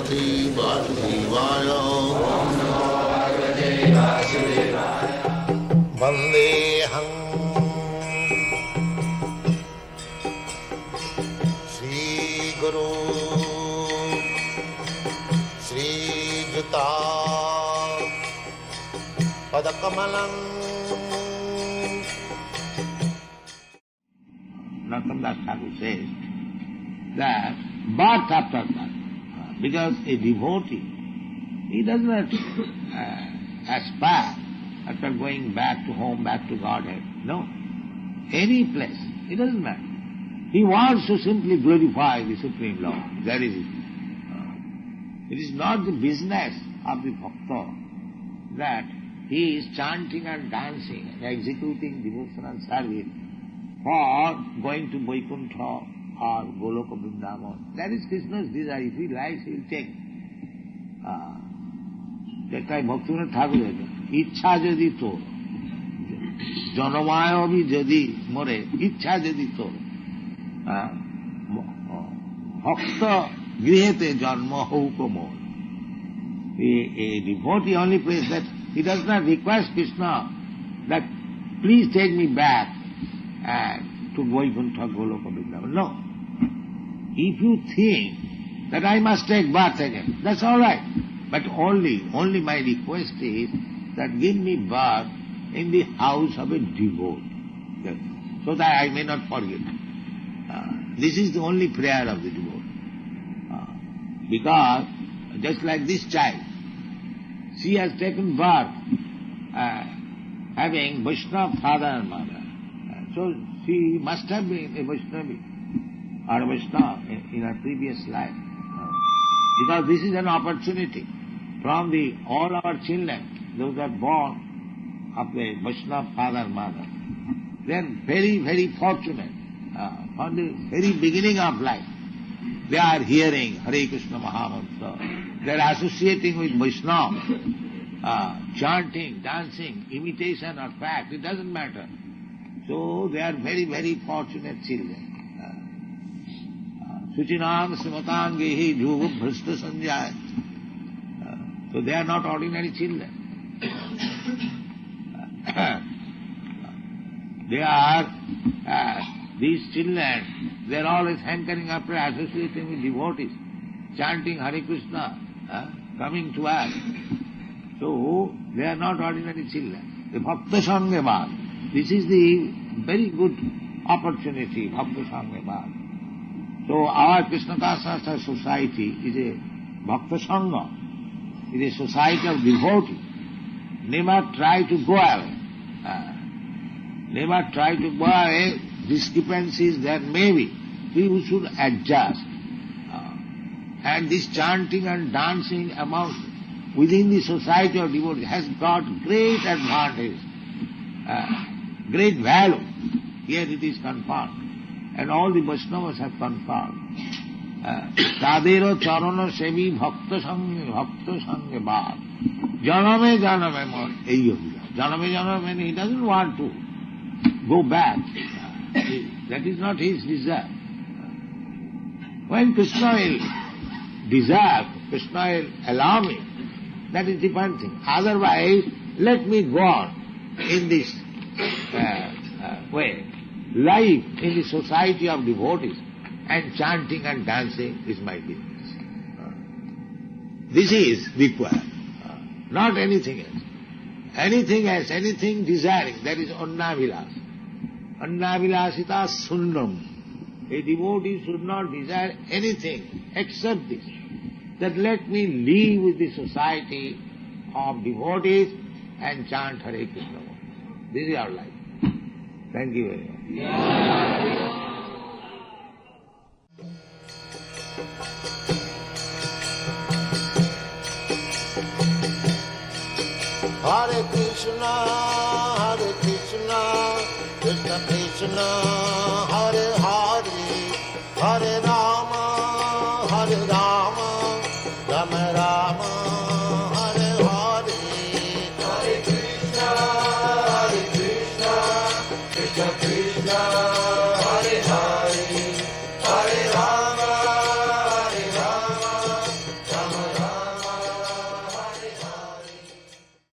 Bhagavate Vasudevaya. Vandeham Shri Guru Shri Juta Padakamalam. Narottam Das Thakur says that birth after birth, because a devotee, he does not aspire after going back to home, back to Godhead. No. Any place, it doesn't matter. He wants to simply glorify the Supreme Lord. That is it. It is not the business of the bhakta that he is chanting and dancing and executing devotional service for going to Vaikuntha or Goloka Vrindavan. That is Krishna's desire. If he likes, he will take. যেটাই ভক্তিবিনোদ ঠাকুরের ইচ্ছা যদি তোর জনমায়বী যদি মরে ইচ্ছা যদি তোর ভক্ত গৃহেতে জন্ম হৌক মোর. A devotee only prays that he does not request Krishna that please take me back to Vaikuntha Goloka Vrindavan. No. If you think that I must take birth again, that's all right. But only my request is that give me birth in the house of a devotee, so that I may not forget. This is the only prayer of the devotee. Because just like this child, she has taken birth having Vaishnava father and mother. So she must have been a Vaishnavi or a Vaishnava in her previous life. Because this is an opportunity from all our children, those are born of a Vaishnava father and mother. They are very, very fortunate. From the very beginning of life, they are hearing Hare Krishna Mahamantra. They are associating with Vaishnava, chanting, dancing, imitation or fact, it doesn't matter. So they are very, very fortunate children. Suchinam Srimatangehi Dhruva Bhrashta Sanjaya. So they are not ordinary children. They are, these children, they are always hankering after associating with devotees, chanting Hare Krishna, coming to us. So they are not ordinary children. The Bhakta Sangha, this is the very good opportunity, Bhakta Sangha. So our Krishna Kasha society is a Bhakta Sangha, is a society of devotees. Never try to go away. Never try to go away. Discrepancies there may be. We should adjust. And this chanting and dancing within the society of devotees has got great advantage, great value. Here it is confirmed. And all the Vaishnavas have confirmed. Tadero charana sevi bhakta sanghe bhav. Janame mon eyyohila. Janame, he doesn't want to go back. That is not his desire. When Krishna will desire, Krishna will allow me, that is different thing. Otherwise, let me go on in this way. Life in the society of devotees and chanting and dancing is my business. This is required, not anything else. Anything else, anything desiring, that is annavilas. Annavilasita sunnam. A devotee should not desire anything except this, that let me live with the society of devotees and chant Hare Krishna. This is our life. Thank you very much. Hare Krishna, Krishna Krishna, Hare Hare, Hare Rama, Rama Rama.